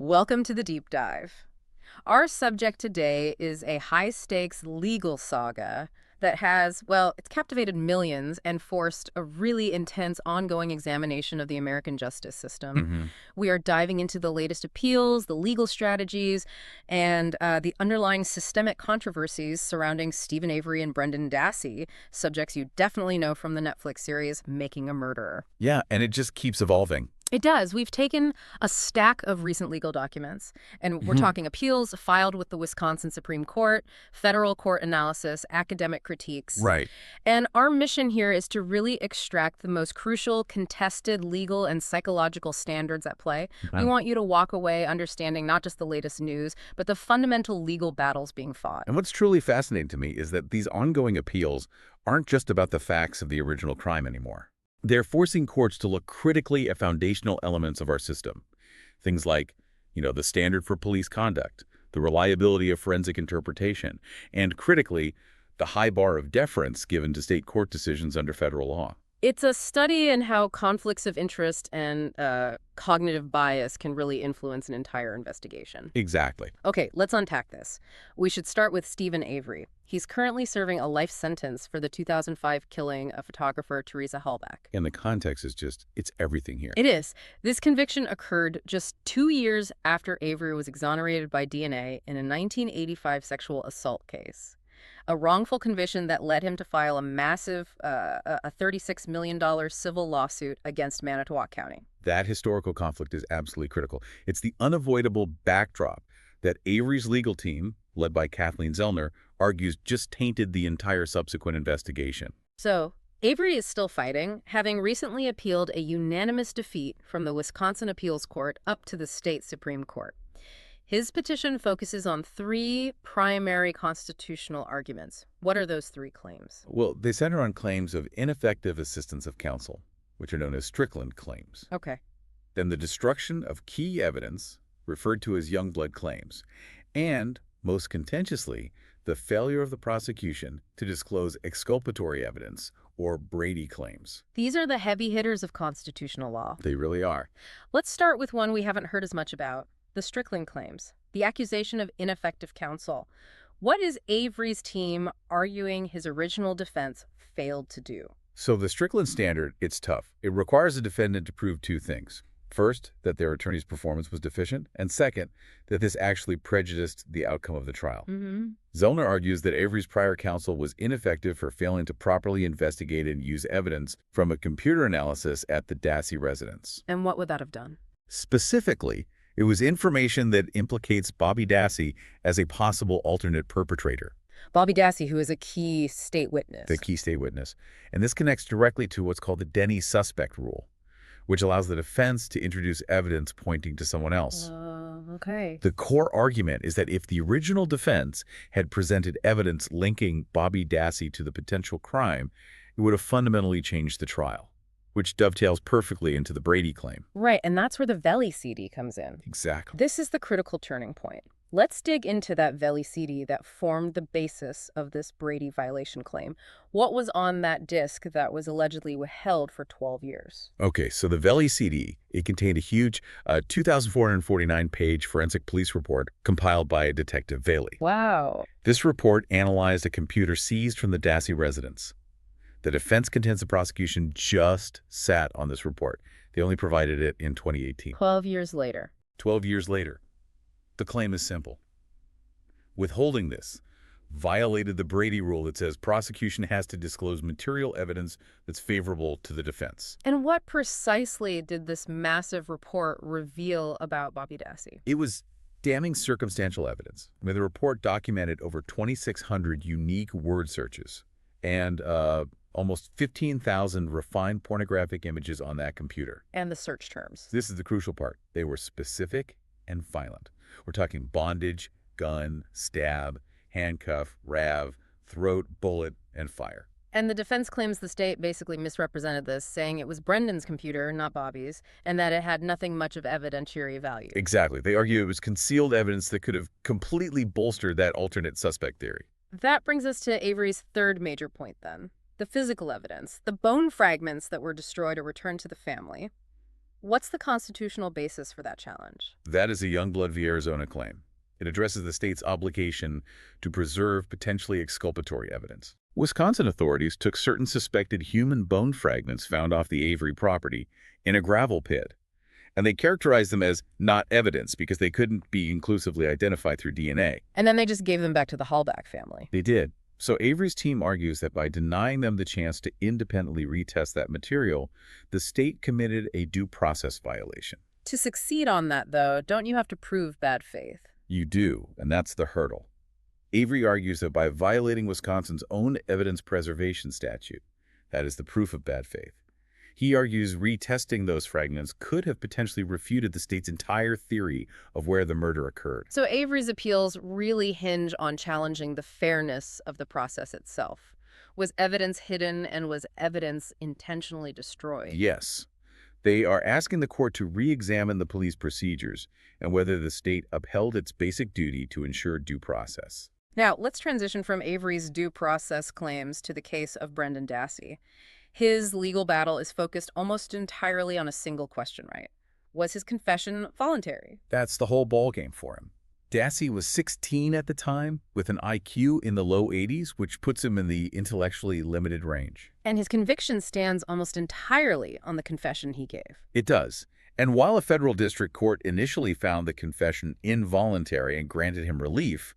Welcome to the deep dive. Our subject today is a high-stakes legal saga that has, well, it's captivated millions and forced a really intense ongoing examination of the American justice system. hmm We are diving into the latest appeals, the legal strategies, and the underlying systemic controversies surrounding Stephen Avery and Brendan Dassey, subjects you definitely know from the Netflix series Making a Murderer. Yeah, and it just keeps evolving. It does. We've taken a stack of recent legal documents, and we're hmm talking appeals filed with the Wisconsin Supreme Court, federal court analysis, academic critiques. Right. And our mission here is to really extract the most crucial, contested legal and psychological standards at play. We Okay. want you to walk away understanding not just the latest news, but the fundamental legal battles being fought. And what's truly fascinating to me is that these ongoing appeals aren't just about the facts of the original crime anymore. They're forcing courts to look critically at foundational elements of our system. Things like, the standard for police conduct, the reliability of forensic interpretation, and critically, the high bar of deference given to state court decisions under federal law. It's a study in how conflicts of interest and cognitive bias can really influence an entire investigation. Exactly. Okay, let's unpack this. We should start with Stephen Avery. He's currently serving a life sentence for the 2005 killing of photographer Teresa Halbach. And the context is it's everything here. It is. This conviction occurred just 2 years after Avery was exonerated by DNA in a 1985 sexual assault case. A wrongful conviction that led him to file a massive, a $36 million civil lawsuit against Manitowoc County. That historical conflict is absolutely critical. It's the unavoidable backdrop that Avery's legal team, led by Kathleen Zellner, argues just tainted the entire subsequent investigation. So, Avery is still fighting, having recently appealed a unanimous defeat from the Wisconsin Appeals Court up to the state Supreme Court. His petition focuses on 3 primary constitutional arguments. What are those 3 claims? Well, they center on claims of ineffective assistance of counsel, which are known as Strickland claims. Okay. Then the destruction of key evidence, referred to as Youngblood claims, and, most contentiously, the failure of the prosecution to disclose exculpatory evidence, or Brady claims. These are the heavy hitters of constitutional law. They really are. Let's start with one we haven't heard as much about, the Strickland claims, the accusation of ineffective counsel. What is Avery's team arguing his original defense failed to do? So the Strickland standard, it's tough. It requires a defendant to prove 2 things. First, that their attorney's performance was deficient, and second, that this actually prejudiced the outcome of the trial. Zellner argues that Avery's prior counsel was ineffective for failing to properly investigate and use evidence from a computer analysis at the Dassey residence. And what would that have done? Specifically, it was information that implicates Bobby Dassey as a possible alternate perpetrator, Bobby Dassey, who is a key state witness. the key state witness. And this connects directly to what's called the Denny suspect rule, which allows the defense to introduce evidence pointing to someone else. Okay. The core argument is that if the original defense had presented evidence linking Bobby Dassey to the potential crime, it would have fundamentally changed the trial, which dovetails perfectly into the Brady claim. Right, and that's where the Veli CD comes in. Exactly. This is the critical turning point. Let's dig into that Veli CD that formed the basis of this Brady violation claim. What was on that disk that was allegedly withheld for 12 years? Okay, so the Veli CD, it contained a huge 2,449-page forensic police report compiled by Detective Veli. Wow. This report analyzed a computer seized from the Dassey residence. The defense contends the prosecution just sat on this report. They only provided it in 2018. 12 years later. 12 years later. The claim is simple. Withholding this violated the Brady rule that says prosecution has to disclose material evidence that's favorable to the defense. And what precisely did this massive report reveal about Bobby Dassey? It was damning circumstantial evidence. The report documented over 2,600 unique word searches and almost 15,000 refined pornographic images on that computer. And the search terms. This is the crucial part. They were specific and violent. We're talking bondage, gun, stab, handcuff, rav, throat, bullet, and fire. And the defense claims the state basically misrepresented this, saying it was Brendan's computer, not Bobby's, and that it had nothing much of evidentiary value. Exactly. They argue it was concealed evidence that could have completely bolstered that alternate suspect theory. That brings us to Avery's third major point then. The physical evidence, the bone fragments that were destroyed or returned to the family. What's the constitutional basis for that challenge? That is a Youngblood v. Arizona claim. It addresses the state's obligation to preserve potentially exculpatory evidence. Wisconsin authorities took certain suspected human bone fragments found off the Avery property in a gravel pit, and they characterized them as not evidence because they couldn't be conclusively identified through DNA. And then they just gave them back to the Hallback family. They did. So Avery's team argues that by denying them the chance to independently retest that material, the state committed a due process violation. To succeed on that, though, don't you have to prove bad faith? You do, and that's the hurdle. Avery argues that by violating Wisconsin's own evidence preservation statute, that is the proof of bad faith, he argues retesting those fragments could have potentially refuted the state's entire theory of where the murder occurred. So Avery's appeals really hinge on challenging the fairness of the process itself. Was evidence hidden and was evidence intentionally destroyed? Yes. They are asking the court to re-examine the police procedures and whether the state upheld its basic duty to ensure due process. Now, let's transition from Avery's due process claims to the case of Brendan Dassey. His legal battle is focused almost entirely on a single question, right? Was his confession voluntary? That's the whole ballgame for him. Dassey was 16 at the time, with an IQ in the low 80s, which puts him in the intellectually limited range. And his conviction stands almost entirely on the confession he gave. It does. And while a federal district court initially found the confession involuntary and granted him relief,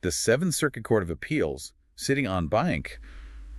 the Seventh Circuit Court of Appeals, sitting en banc,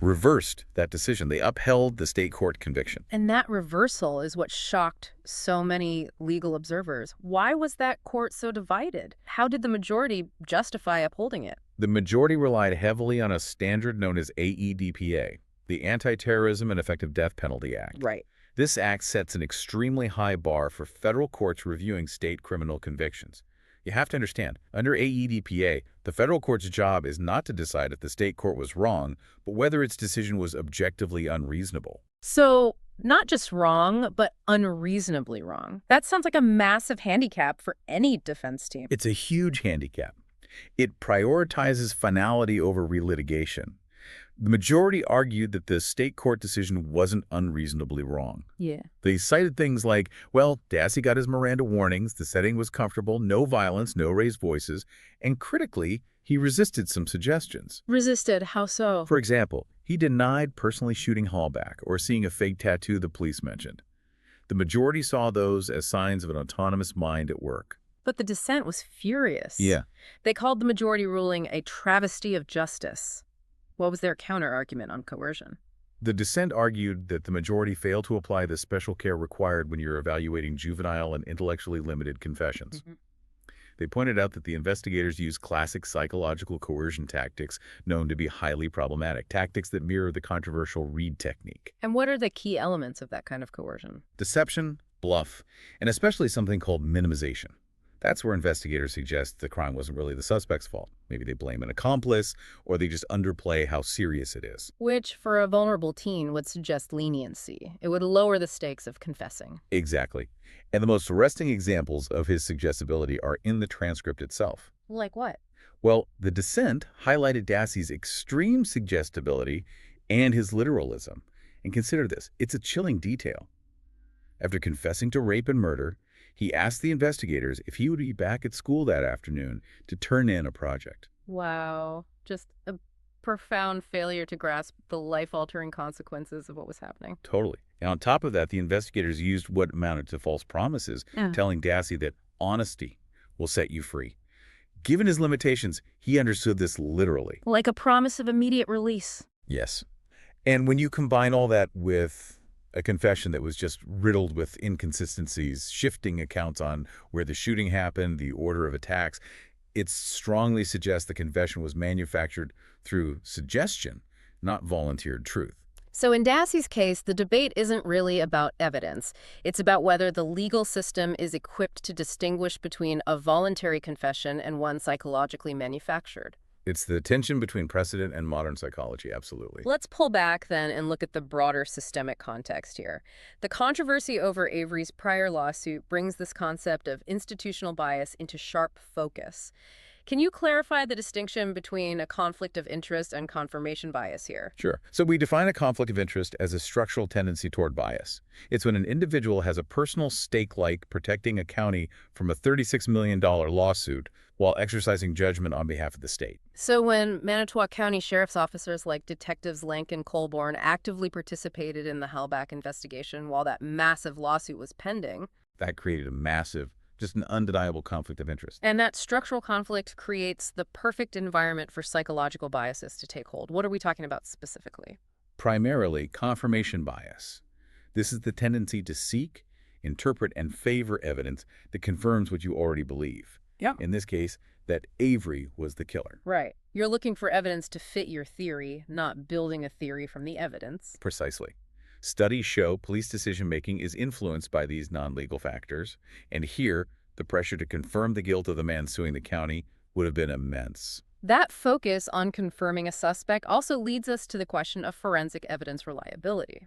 reversed that decision. They upheld the state court conviction. And that reversal is what shocked so many legal observers. Why was that court so divided? How did the majority justify upholding it? The majority relied heavily on a standard known as AEDPA, the Anti-Terrorism and Effective Death Penalty Act. Right. This act sets an extremely high bar for federal courts reviewing state criminal convictions. You have to understand, under AEDPA, the federal court's job is not to decide if the state court was wrong, but whether its decision was objectively unreasonable. So, not just wrong, but unreasonably wrong. That sounds like a massive handicap for any defense team. It's a huge handicap. It prioritizes finality over relitigation. The majority argued that the state court decision wasn't unreasonably wrong. Yeah. They cited things like, well, Dassey got his Miranda warnings, the setting was comfortable, no violence, no raised voices, and critically, he resisted some suggestions. Resisted? How so? For example, he denied personally shooting Hallback or seeing a fake tattoo the police mentioned. The majority saw those as signs of an autonomous mind at work. But the dissent was furious. Yeah. They called the majority ruling a travesty of justice. What was their counter-argument on coercion? The dissent argued that the majority failed to apply the special care required when you're evaluating juvenile and intellectually limited confessions. They pointed out that the investigators used classic psychological coercion tactics known to be highly problematic, tactics that mirror the controversial Reed technique. And what are the key elements of that kind of coercion? Deception, bluff, and especially something called minimization. That's where investigators suggest the crime wasn't really the suspect's fault. Maybe they blame an accomplice, or they just underplay how serious it is. Which, for a vulnerable teen, would suggest leniency. It would lower the stakes of confessing. Exactly. And the most arresting examples of his suggestibility are in the transcript itself. Like what? Well, the dissent highlighted Dassey's extreme suggestibility and his literalism. And consider this, it's a chilling detail. After confessing to rape and murder, he asked the investigators if he would be back at school that afternoon to turn in a project. Wow. Just a profound failure to grasp the life-altering consequences of what was happening. Totally. And on top of that, the investigators used what amounted to false promises, telling Dassey that honesty will set you free. Given his limitations, he understood this literally. Like a promise of immediate release. Yes. And when you combine all that with a confession that was just riddled with inconsistencies, shifting accounts on where the shooting happened, the order of attacks, it strongly suggests the confession was manufactured through suggestion, not volunteered truth. So in Dassey's case, the debate isn't really about evidence. It's about whether the legal system is equipped to distinguish between a voluntary confession and one psychologically manufactured. It's the tension between precedent and modern psychology, absolutely. Let's pull back then and look at the broader systemic context here. The controversy over Avery's prior lawsuit brings this concept of institutional bias into sharp focus. Can you clarify the distinction between a conflict of interest and confirmation bias here? Sure. So we define a conflict of interest as a structural tendency toward bias. It's when an individual has a personal stake like protecting a county from a $36 million lawsuit while exercising judgment on behalf of the state. So when Manitowoc County Sheriff's officers like Detectives Lank and Colborn actively participated in the Hellback investigation while that massive lawsuit was pending, That created a massive, just an undeniable conflict of interest. and that structural conflict creates the perfect environment for psychological biases to take hold. What are we talking about specifically? Primarily, confirmation bias. This is the tendency to seek, interpret, and favor evidence that confirms what you already believe. Yeah. In this case, that Avery was the killer. Right. You're looking for evidence to fit your theory, not building a theory from the evidence. Precisely. Studies show police decision-making is influenced by these non-legal factors, and here, the pressure to confirm the guilt of the man suing the county would have been immense. That focus on confirming a suspect also leads us to the question of forensic evidence reliability.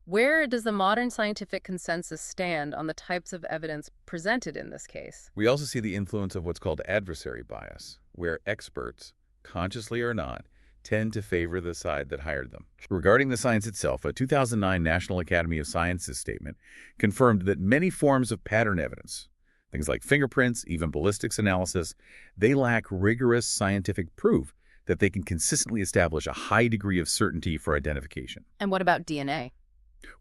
Where does the modern scientific consensus stand on the types of evidence presented in this case? We also see the influence of what's called adversary bias, where experts, consciously or not, tend to favor the side that hired them. Regarding the science itself, a 2009 National Academy of Sciences statement confirmed that many forms of pattern evidence, things like fingerprints, even ballistics analysis, they lack rigorous scientific proof that they can consistently establish a high degree of certainty for identification. And what about DNA?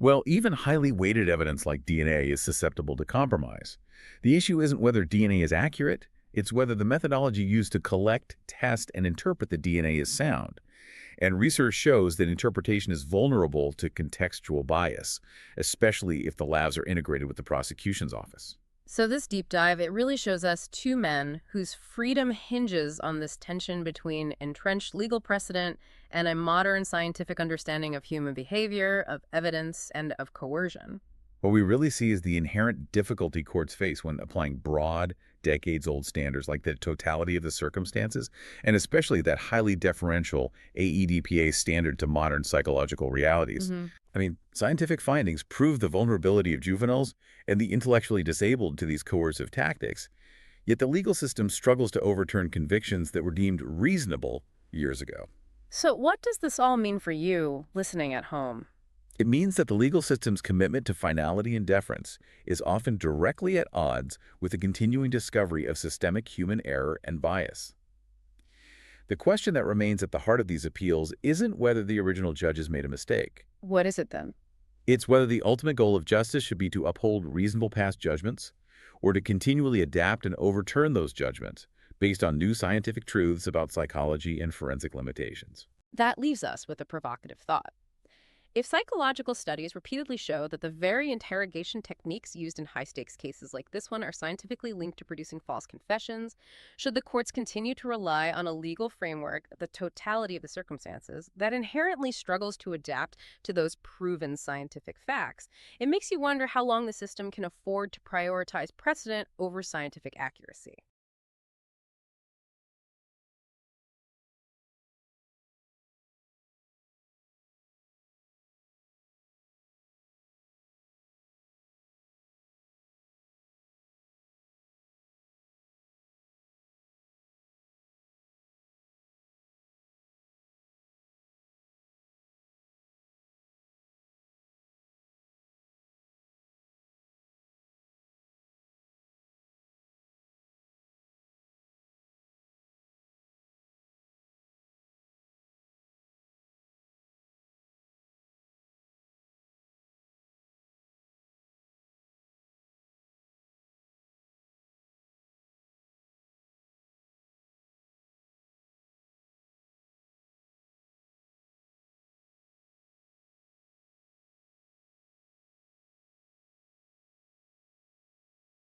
Well, even highly weighted evidence like DNA is susceptible to compromise. The issue isn't whether DNA is accurate, it's whether the methodology used to collect, test, and interpret the DNA is sound. And research shows that interpretation is vulnerable to contextual bias, especially if the labs are integrated with the prosecution's office. So this deep dive, it really shows us two men whose freedom hinges on this tension between entrenched legal precedent and a modern scientific understanding of human behavior, of evidence, and of coercion. What we really see is the inherent difficulty courts face when applying broad, decades-old standards like the totality of the circumstances, and especially that highly deferential AEDPA standard to modern psychological realities. I mean, scientific findings prove the vulnerability of juveniles and the intellectually disabled to these coercive tactics, yet the legal system struggles to overturn convictions that were deemed reasonable years ago. So what does this all mean for you, listening at home? It means that the legal system's commitment to finality and deference is often directly at odds with the continuing discovery of systemic human error and bias. The question that remains at the heart of these appeals isn't whether the original judges made a mistake. What is it then? It's whether the ultimate goal of justice should be to uphold reasonable past judgments or to continually adapt and overturn those judgments based on new scientific truths about psychology and forensic limitations. That leaves us with a provocative thought. If psychological studies repeatedly show that the very interrogation techniques used in high-stakes cases like this one are scientifically linked to producing false confessions, should the courts continue to rely on a legal framework, the totality of the circumstances, that inherently struggles to adapt to those proven scientific facts? It makes you wonder how long the system can afford to prioritize precedent over scientific accuracy.